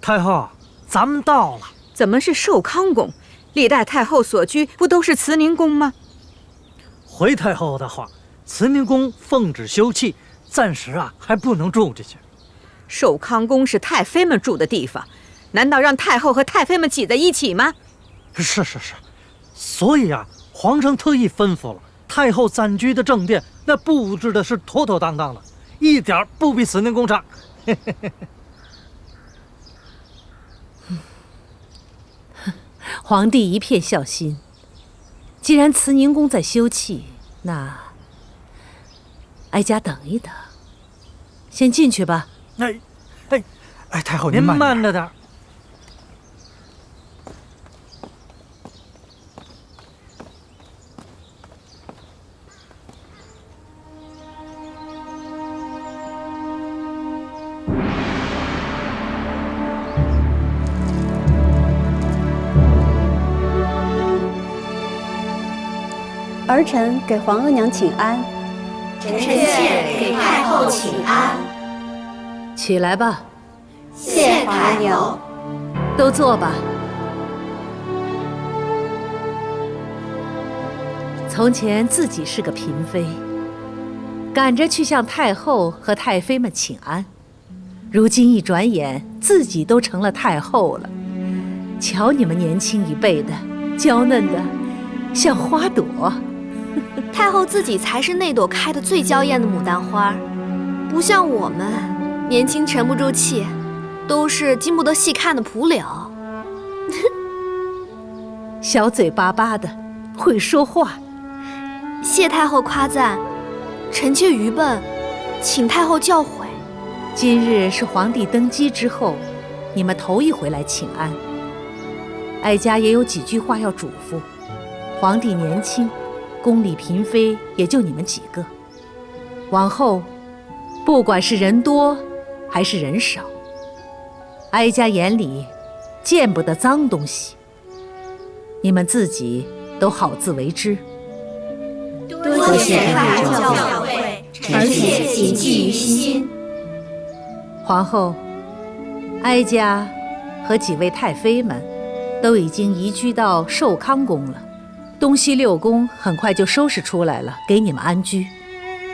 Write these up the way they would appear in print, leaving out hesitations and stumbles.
太后，咱们到了。怎么是寿康宫？历代太后所居不都是慈宁宫吗？回太后的话，慈宁宫奉旨休憩，暂时还不能住进去。寿康宫是太妃们住的地方，难道让太后和太妃们挤在一起吗？是，所以皇上特意吩咐了，太后暂居的正殿那布置的是妥妥当当的，一点不比慈宁宫差。皇帝一片孝心。既然慈宁宫在休憩，那哀家等一等，先进去吧。太后您慢着点。儿臣给皇额娘请安。臣妾给太后请安。起来吧。谢太后。都坐吧。从前自己是个嫔妃，赶着去向太后和太妃们请安，如今一转眼自己都成了太后了。瞧你们年轻一辈的，娇嫩的像花朵。太后自己才是那朵开得最娇艳的牡丹花，不像我们年轻沉不住气，都是经不得细看的蒲柳。小嘴巴巴的，会说话。谢太后夸赞，臣妾愚笨，请太后教诲。今日是皇帝登基之后，你们头一回来请安，哀家也有几句话要嘱咐。皇帝年轻，宫里嫔妃也就你们几个，往后不管是人多还是人少，哀家眼里见不得脏东西，你们自己都好自为之。多谢太后教诲，臣妾谨记于心。皇后，哀家和几位太妃们都已经移居到寿康宫了，东西六宫很快就收拾出来了，给你们安居。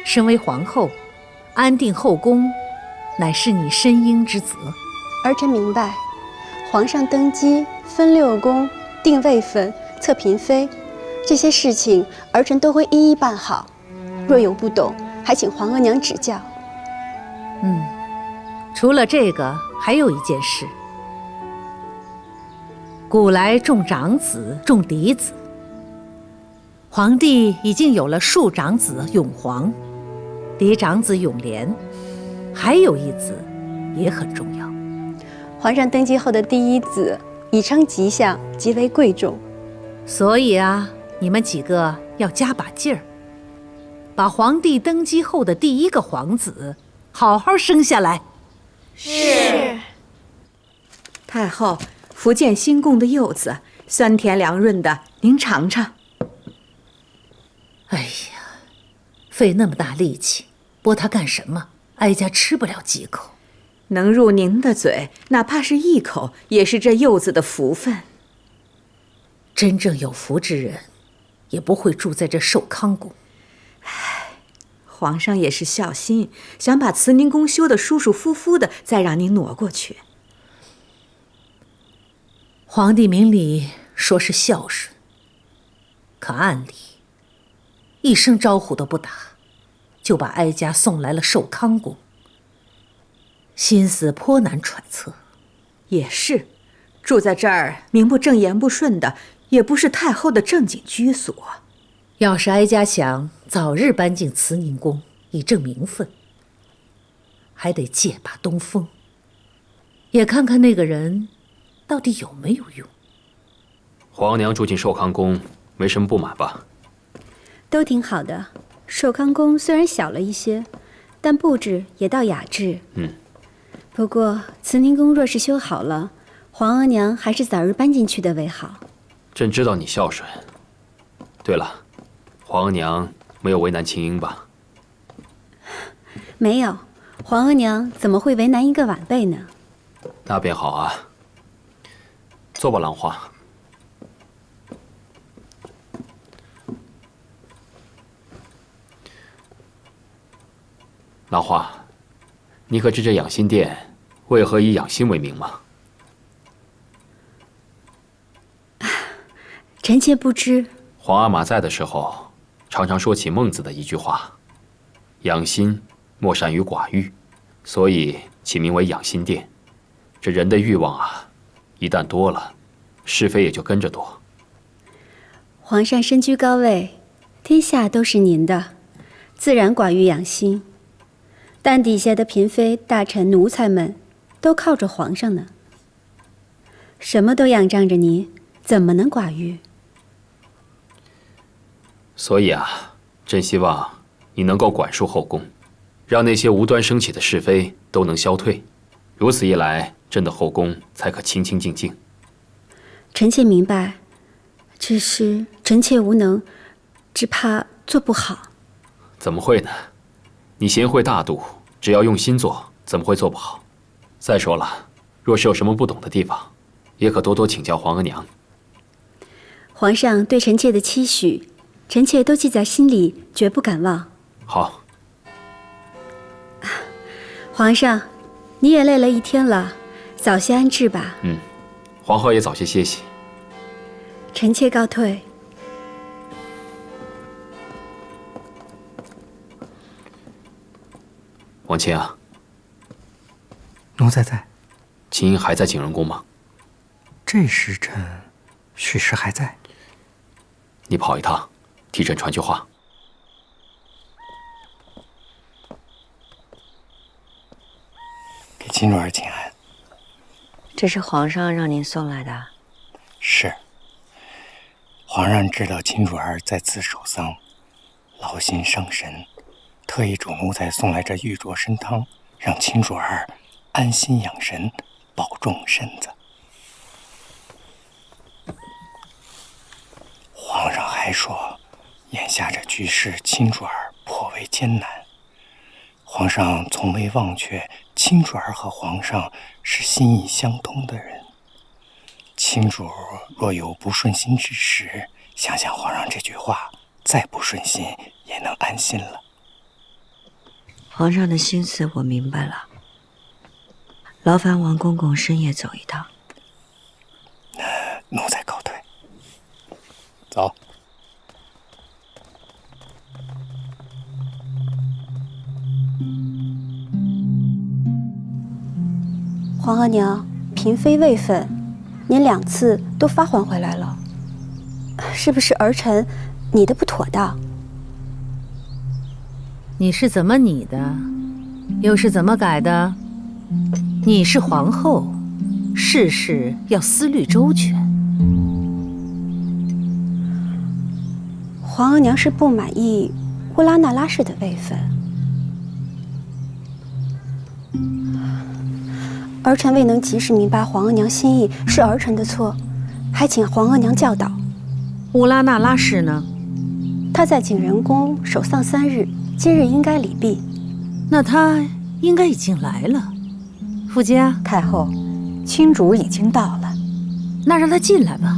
身为皇后，安定后宫乃是你身应之责。儿臣明白，皇上登基分六宫、定位分、册嫔妃，这些事情儿臣都会一一办好。若有不懂，还请皇额娘指教。除了这个，还有一件事。古来重长子，重嫡子。皇帝已经有了庶长子永璜，嫡长子永琏，还有一子也很重要。皇上登基后的第一子已称吉祥，极为贵重。所以你们几个要加把劲儿，把皇帝登基后的第一个皇子好好生下来。是。太后，福建新贡的柚子酸甜凉润的，您尝尝。哎呀，费那么大力气剥它干什么？哀家吃不了几口。能入您的嘴，哪怕是一口，也是这柚子的福分。真正有福之人，也不会住在这寿康宫。皇上也是孝心，想把慈宁宫修得舒舒服服的，再让您挪过去。皇帝明里说是孝顺，可暗里一声招呼都不打，就把哀家送来了寿康宫，心思颇难揣测。也是，住在这儿名不正言不顺的，也不是太后的正经居所。要是哀家想早日搬进慈宁宫以正名分，还得借把东风，也看看那个人到底有没有用。皇娘住进寿康宫，没什么不满吧？都挺好的。寿康宫虽然小了一些，但布置也倒雅致。不过慈宁宫若是修好了，皇额娘还是早日搬进去的为好。朕知道你孝顺。对了，皇额娘没有为难青英吧？没有，皇额娘怎么会为难一个晚辈呢？那便好啊。坐吧，兰花。兰花，你可知这养心殿为何以养心为名吗？臣妾不知。皇阿玛在的时候，常常说起孟子的一句话：“养心莫善于寡欲”，所以起名为养心殿。这人的欲望啊，一旦多了，是非也就跟着多。皇上身居高位，天下都是您的，自然寡欲养心。但底下的嫔妃、大臣、奴才们，都靠着皇上呢。什么都仰仗着您，怎么能寡欲？所以啊，朕希望你能够管束后宫，让那些无端升起的是非都能消退。如此一来，朕的后宫才可清清静静。臣妾明白，只是臣妾无能，只怕做不好。怎么会呢？你贤惠大度，只要用心做，怎么会做不好？再说了，若是有什么不懂的地方，也可多多请教皇额娘。皇上对臣妾的期许，臣妾都记在心里，绝不敢忘。好。皇上，你也累了一天了，早些安置吧。皇后也早些歇息。臣妾告退。王卿啊，奴才在。秦英还在景仁宫吗？这时辰，许是还在。你跑一趟，替朕传句话。给秦主儿请安。这是皇上让您送来的。是。皇上知道秦主儿在此守丧，劳心伤神，特意嘱奴才送来这玉镯参汤，让秦主儿安心养神，保重身子。皇上还说，眼下这局势，秦主儿颇为艰难。皇上从未忘却秦主儿和皇上是心意相通的人。秦主若有不顺心之时，想想皇上这句话，再不顺心也能安心了。皇上的心思我明白了，劳烦王公公深夜走一趟。奴才告退。走。皇额娘，嫔妃位分，您2次都发还回来了，是不是儿臣拟的不妥当？你是怎么拟的，又是怎么改的？你是皇后，事事要思虑周全。皇额娘是不满意乌拉那拉氏的位分，儿臣未能及时明白皇额娘心意，是儿臣的错，还请皇额娘教导。乌拉那拉氏呢？她在景仁宫守丧3日，今日应该礼毕。那她应该已经来了。傅家太后，亲主已经到了。那让她进来吧。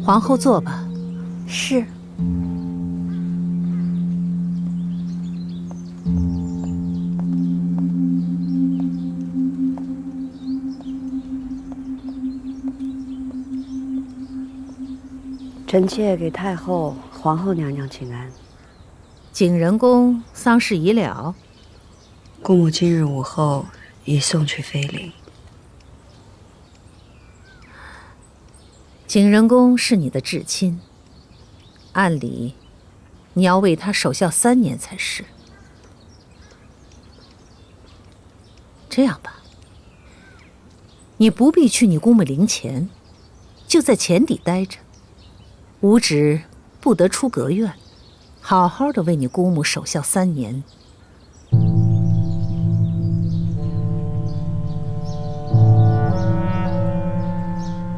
皇后坐吧。是。臣妾给太后、皇后娘娘请安。景仁宫丧事已了，姑母今日午后已送去妃陵。景仁宫是你的至亲，按理你要为他守孝3年才是。这样吧，你不必去你姑母陵前，就在前邸待着，吾旨不得出阁院，好好的为你姑母守孝3年。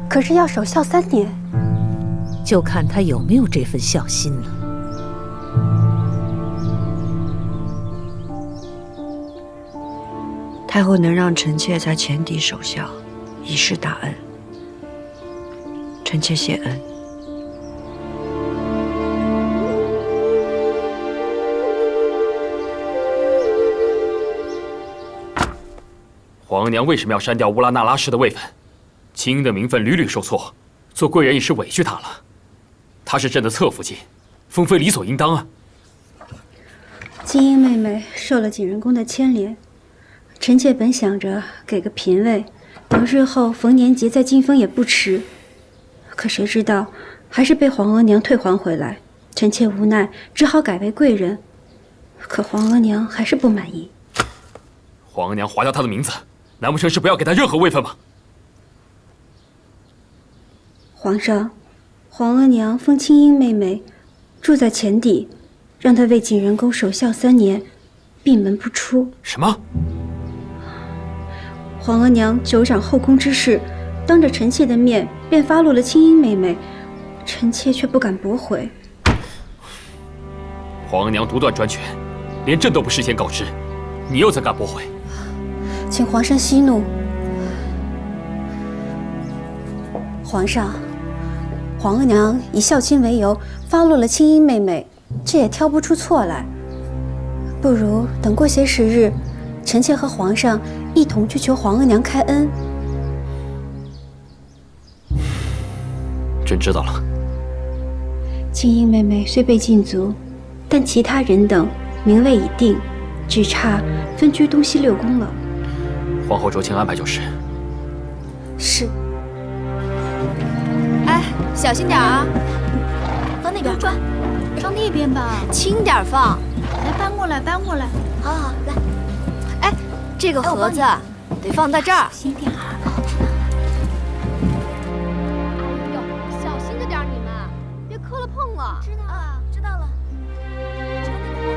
可是要守孝3年，就看他有没有这份孝心了。太后能让臣妾在前邸守孝，已是大恩。臣妾谢恩。皇娘为什么要删掉乌拉那拉氏的位分？青英的名分屡屡受挫，做贵人已是委屈她了。她是朕的侧福晋，封妃理所应当啊。青英妹妹受了景仁宫的牵连，臣妾本想着给个嫔位，等日后逢年节再进封也不迟。可谁知道还是被皇额娘退还回来，臣妾无奈只好改为贵人。可皇额娘还是不满意。皇娘划掉她的名字，难不成是不要给她任何位分吗？皇上，皇额娘封青英妹妹住在前邸，让她为景仁宫守孝3年，闭门不出。什么？皇额娘久掌后宫之事，当着臣妾的面便发落了青英妹妹，臣妾却不敢驳回。皇娘独断专权，连朕都不事先告知，你又怎敢驳回？请皇上息怒。皇上，皇额娘以孝亲为由发落了青英妹妹，这也挑不出错来。不如等过些时日，臣妾和皇上一同去求皇额娘开恩。朕知道了。青英妹妹虽被禁足，但其他人等名位已定，只差分居东西6宫了。皇后酌情安排就是。是。哎，小心点啊！往哪边转？朝那边吧。轻点放。来，搬过来，搬过来。好好来。哎，这个盒子得放在这儿。小心点啊！哎呦，小心着点你们，别磕了碰了。知道了，知道了。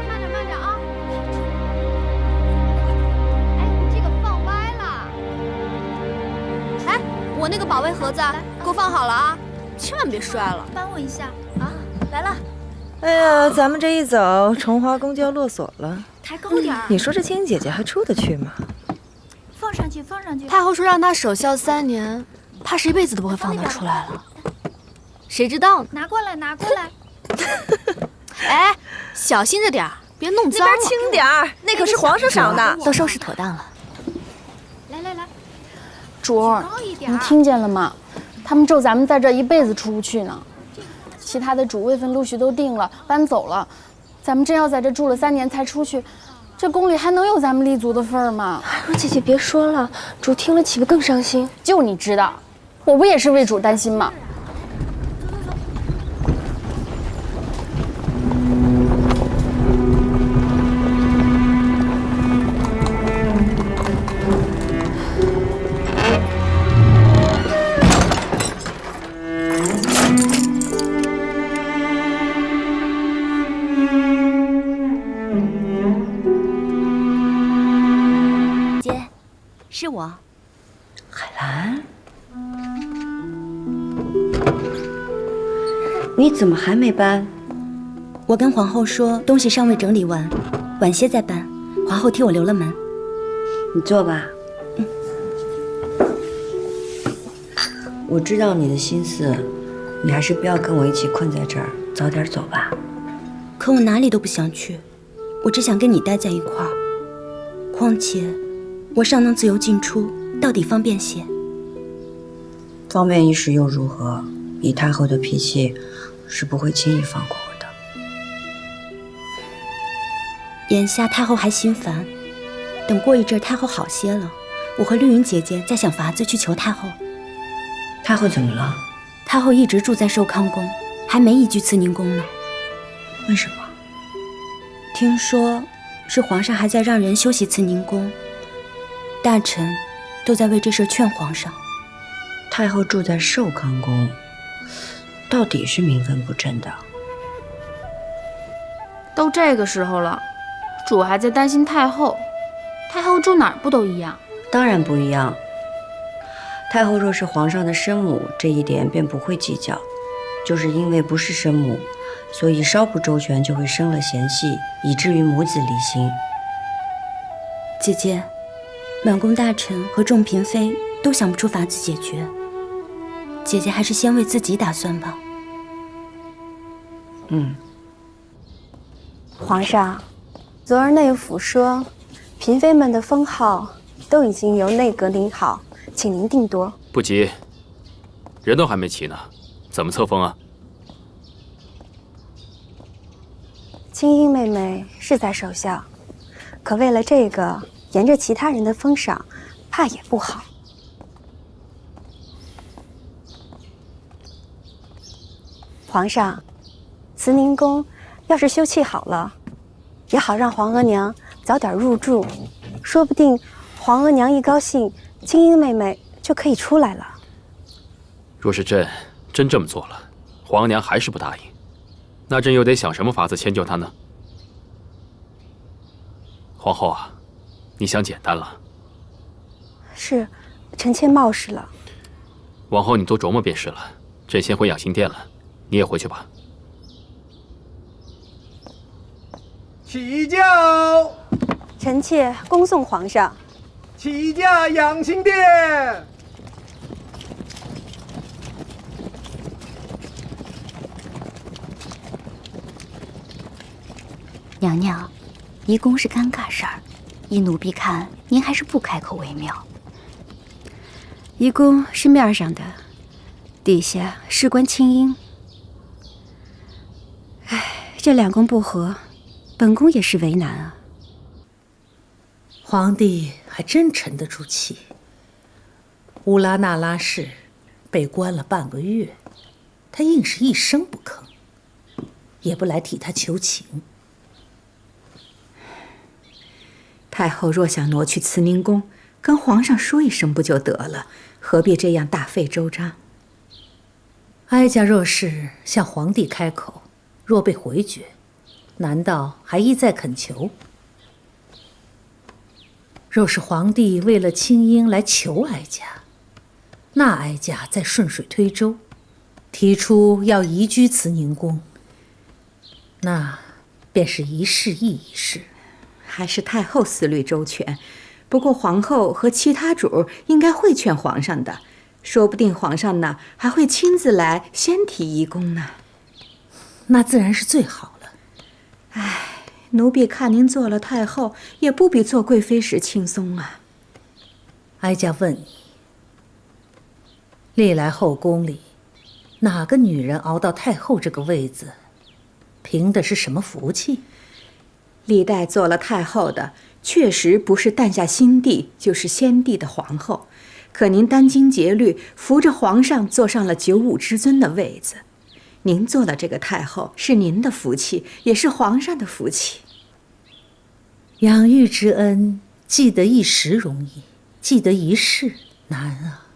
慢点，慢点啊！哎，这个放歪了。哎，我那个保卫盒子给我放好了啊，千万别摔了。帮我一下啊！来了。哎呀，咱们这一走，崇华宫就要落锁了。抬高点儿。你说这青英姐姐还出得去吗？放上去，放上去。太后说让她守孝3年，怕是一辈子都不会放她出来了。谁知道呢？拿过来，拿过来。哎，小心着点儿，别弄脏了。那边轻点儿，那可是皇上赏的。都收拾妥当了。来来来，主儿，你听见了吗？他们咒咱们在这一辈子出不去呢。其他的主位分陆续都定了，搬走了，咱们真要在这住了3年才出去，这宫里还能有咱们立足的份儿吗？若姐姐别说了，主听了岂不更伤心？就你知道，我不也是为主担心吗？是我，海兰，你怎么还没搬？我跟皇后说，东西尚未整理完，晚些再搬。皇后替我留了门。你坐吧。我知道你的心思，你还是不要跟我一起困在这儿，早点走吧。可我哪里都不想去，我只想跟你待在一块儿。况且，我尚能自由进出，到底方便些。方便一时又如何？以太后的脾气，是不会轻易放过我的。眼下太后还心烦，等过一阵太后好些了，我和绿云姐姐再想法子去求太后。太后怎么了？太后一直住在寿康宫，还没移居慈宁宫呢。为什么？听说是皇上还在让人修习慈宁宫，大臣都在为这事劝皇上。太后住在寿康宫，到底是名分不正的。都这个时候了，主还在担心太后，太后住哪儿不都一样？当然不一样。太后若是皇上的生母，这一点便不会计较。就是因为不是生母，所以稍不周全就会生了嫌隙，以至于母子离心。姐姐，满宫大臣和众嫔妃都想不出法子解决，姐姐还是先为自己打算吧。皇上，昨儿内府说，嫔妃们的封号都已经由内阁领好，请您定夺。不急，人都还没齐呢，怎么册封啊？青樱妹妹是在守孝，可为了这个沿着其他人的封赏，怕也不好。皇上，慈宁宫要是修葺好了，也好让皇额娘早点入住，说不定皇额娘一高兴，青樱妹妹就可以出来了。若是朕真这么做了，皇娘还是不答应，那朕又得想什么法子迁就她呢？皇后啊，你想简单了。是，臣妾冒失了。往后你多琢磨便是了。朕先回养心殿了，你也回去吧。起轿！臣妾恭送皇上。起驾养心殿！娘娘，移宫是尴尬事儿，依奴婢看，您还是不开口为妙。移宫是面上的，底下事关青樱。唉，这两宫不和，本宫也是为难啊。皇帝还真沉得住气。乌拉那拉氏被关了半个月，他硬是一声不吭，也不来替他求情。太后若想挪去慈宁宫，跟皇上说一声不就得了？何必这样大费周章？哀家若是向皇帝开口，若被回绝，难道还一再恳求？若是皇帝为了青樱来求哀家，那哀家再顺水推舟，提出要移居慈宁宫，那便是一事议一事。还是太后思虑周全，不过皇后和其他主应该会劝皇上的，说不定皇上呢还会亲自来先提移宫呢。那自然是最好了。唉，奴婢看您做了太后，也不比做贵妃时轻松啊。哀家问你，历来后宫里，哪个女人熬到太后这个位子，凭的是什么福气？历代做了太后的，确实不是诞下新帝，就是先帝的皇后。可您殚精竭虑，扶着皇上坐上了95之尊的位子。您做了这个太后，是您的福气，也是皇上的福气。养育之恩，记得一时容易，记得一世难啊。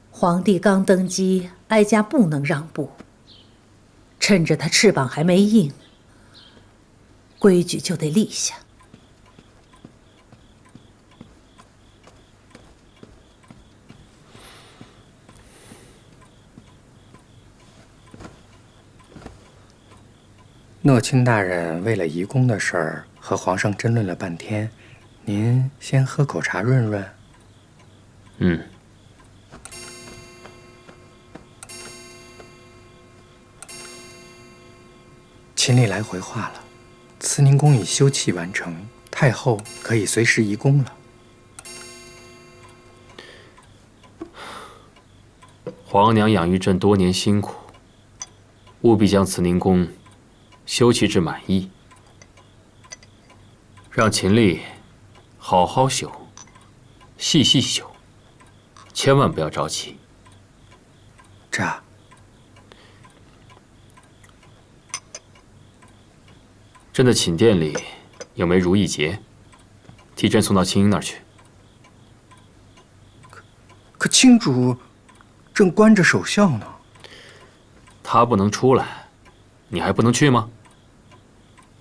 皇帝刚登基，哀家不能让步。趁着他翅膀还没硬，规矩就得立下。诺卿大人为了移宫的事儿和皇上争论了半天，您先喝口茶润润。秦丽来回话了，慈宁宫已修葺完成，太后可以随时移宫了。皇娘养育朕多年辛苦，务必将慈宁宫修葺至满意，让秦丽好好修，细细修，千万不要着急。这朕的寝殿里有枚如意结，替朕送到青樱那儿去。可青主正关着守孝呢。他不能出来，你还不能去吗？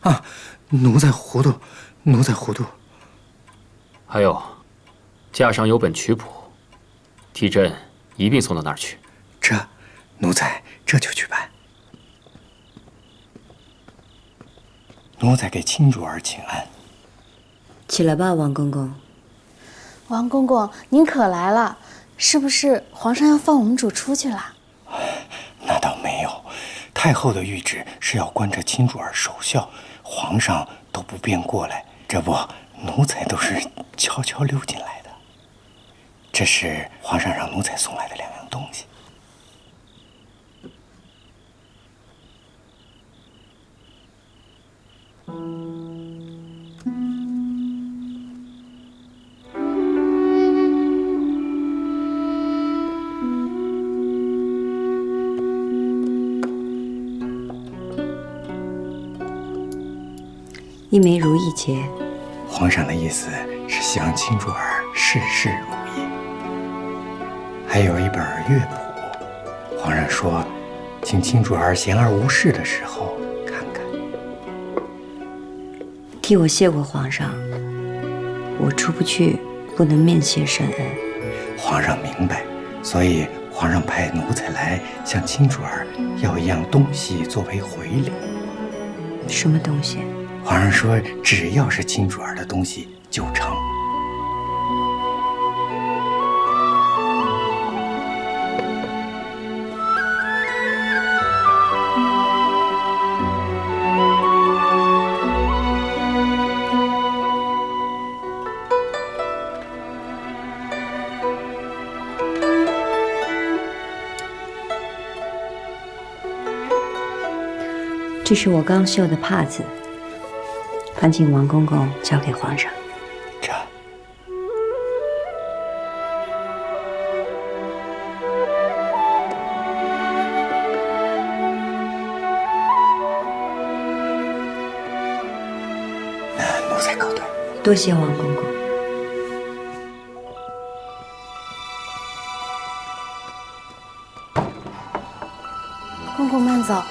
啊，奴才糊涂，奴才糊涂。还有，架上有本曲谱，替朕一并送到那儿去。奴才这就去办。奴才给亲主儿请安。起来吧，王公公。王公公，您可来了，是不是皇上要放我们主出去了？那倒没有，太后的谕旨是要关着亲主儿守孝，皇上都不便过来。这不，奴才都是悄悄溜进来的。这是皇上让奴才送来的2样东西。一枚如意结，皇上的意思是希望亲主儿事事如意。还有一本乐谱，皇上说，请亲主儿闲而无事的时候看看。替我谢过皇上，我出不去，不能面谢圣恩。皇上明白，所以皇上派奴才来向亲主儿要一样东西作为回礼。什么东西？皇上说，只要是亲主儿的东西就成。这是我刚绣的帕子，烦请王公公交给皇上。这。那奴才告退。多谢王公公。公公慢走。